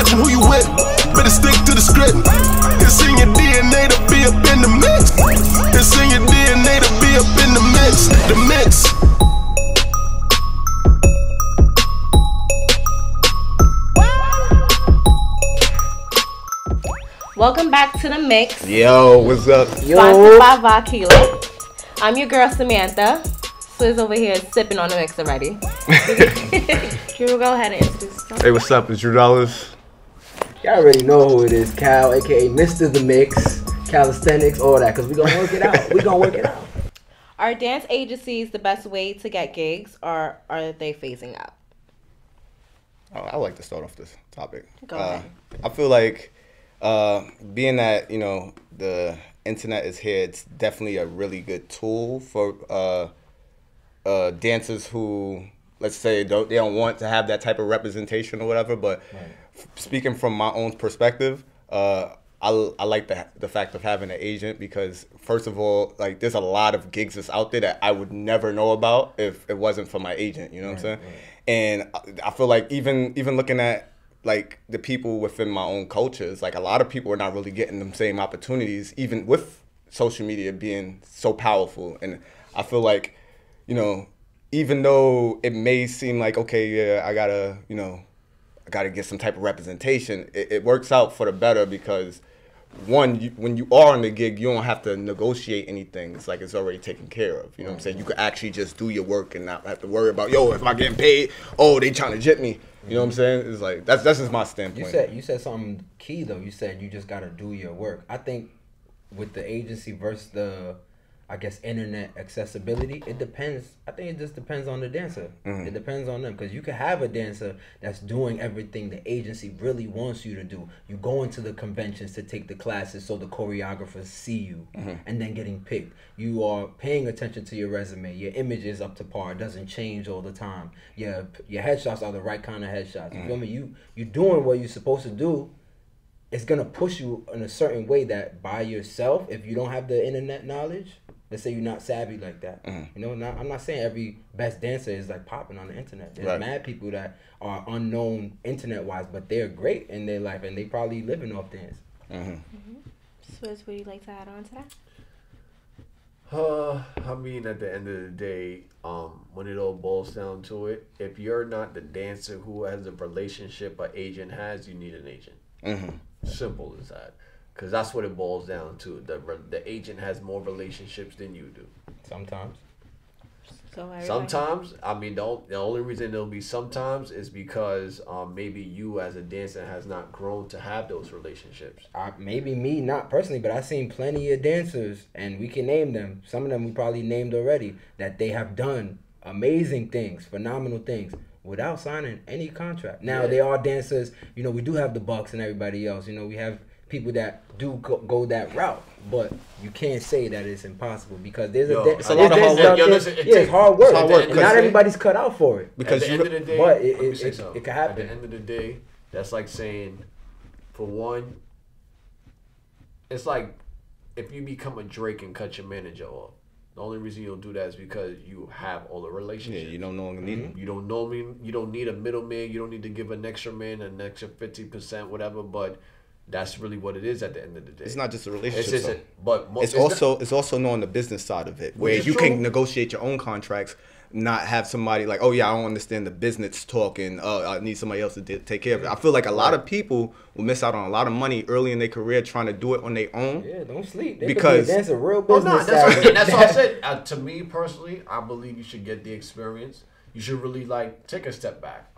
watching who you with. Better stick to the script. It's in your DNA to be up in the mix. It's in your DNA to be up in the mix. The mix. Welcome back to the mix. Yo, what's up? Sponsored by Vodka. I'm your girl Samantha. Swizz over here sipping on the mix already. Drew, go ahead and introduce yourself. Hey, what's up? It's Drew Dollars. Y'all already know who it is, Cal, aka Mr. The Mix, calisthenics, all that, because we gonna work it out. We gonna work it out. Are dance agencies the best way to get gigs, or are they phasing out? Oh, I like to start off this topic. Go ahead. I feel like being that, you know, the internet is here, it's definitely a really good tool for dancers who, let's say, they don't want to have that type of representation or whatever. But speaking from my own perspective, I like the fact of having an agent, because first of all, like, there's a lot of gigs that's out there that I would never know about if it wasn't for my agent. You know what I'm saying? And I feel like even looking at like the people within my own cultures, like a lot of people are not really getting them same opportunities, even with social media being so powerful. And I feel like, you know, even though it may seem like, okay, yeah, I gotta get some type of representation, it works out for the better, because one, when you are on the gig, you don't have to negotiate anything. It's like it's already taken care of. You know what I'm saying? You could actually just do your work and not have to worry about, yo, if I'm getting paid, oh, they trying to jip me. You know what I'm saying? It's like that's just my standpoint. You said something key though. You said you just gotta do your work. I think with the agency versus the, I guess, internet accessibility, it depends. I think it just depends on the dancer. It depends on them, because you could have a dancer that's doing everything the agency really wants you to do. You go into the conventions to take the classes so the choreographers see you, and then getting picked. You are paying attention to your resume. Your image is up to par. It doesn't change all the time. Your headshots are the right kind of headshots. You feel me? You doing what you're supposed to do. It's gonna push you in a certain way that by yourself, if you don't have the internet knowledge, let's say you're not savvy like that. You know, I'm not saying every best dancer is like popping on the internet. There's mad people that are unknown internet-wise, but they're great in their life, and they probably living off dance. Swizz, would you like to add on to that? I mean, at the end of the day, when it all boils down to it, if you're not the dancer who has a relationship an agent has, you need an agent. Simple as that. Because that's what it boils down to. The agent has more relationships than you do. Sometimes. Sometimes, I mean, the only reason there'll be sometimes is because maybe you as a dancer has not grown to have those relationships. Maybe me, not personally, but I've seen plenty of dancers, and we can name them. Some of them we probably named already, that they have done amazing things, phenomenal things, without signing any contract. Now, they are dancers. You know, we do have the Bucks and everybody else. You know, we have people that do go that route, but you can't say that it's impossible, because it's a lot of hard work. It's hard work. And not everybody's cut out for it. Because at the end of the day, but it can happen. At the end of the day, that's like saying, for one, it's like if you become a Drake and cut your manager off. The only reason you don't do that is because you have all the relationships. Yeah, you don't no longer need them. You don't know me. You don't need a middleman. You don't need to give an extra man an extra 50%, whatever. But that's really what it is at the end of the day. It's not just a relationship, it's also knowing the business side of it, where you can negotiate your own contracts, not have somebody like, oh yeah, I don't understand the business talk, and I need somebody else to take care of it. I feel like a lot of people will miss out on a lot of money early in their career trying to do it on their own. Yeah, don't sleep. Because that's a real business. That's what I said. To me personally, I believe you should get the experience. You should really like take a step back.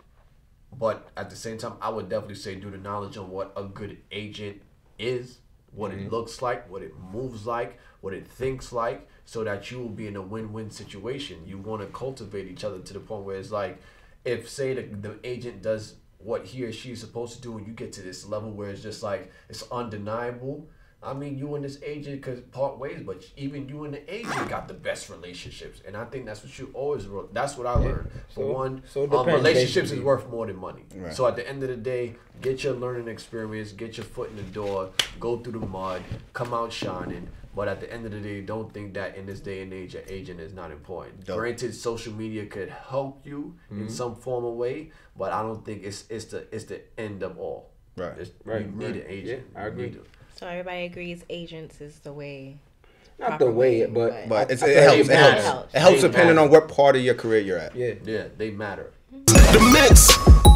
But at the same time, I would definitely say do the knowledge on what a good agent is, what it looks like, what it moves like, what it thinks like, so that you will be in a win-win situation. You want to cultivate each other to the point where it's like, if say the agent does what he or she is supposed to do, and you get to this level where it's just like, it's undeniable. I mean, you and this agent could part ways, but even you and the agent got the best relationships, and I think that's what you always wrote. That's what I learned. Relationships is worth more than money. Right. So at the end of the day, get your learning experience, get your foot in the door, go through the mud, come out shining. But at the end of the day, don't think that in this day and age, an agent is not important. Granted, social media could help you in some form of way, but I don't think it's the end of all. Right. You need an agent. Yeah, I agree. So everybody agrees agents is the way. Not the way, but It They helps matter. It helps They depending matter. on what part of your career you're at. yeah. Yeah, they matter. The mix.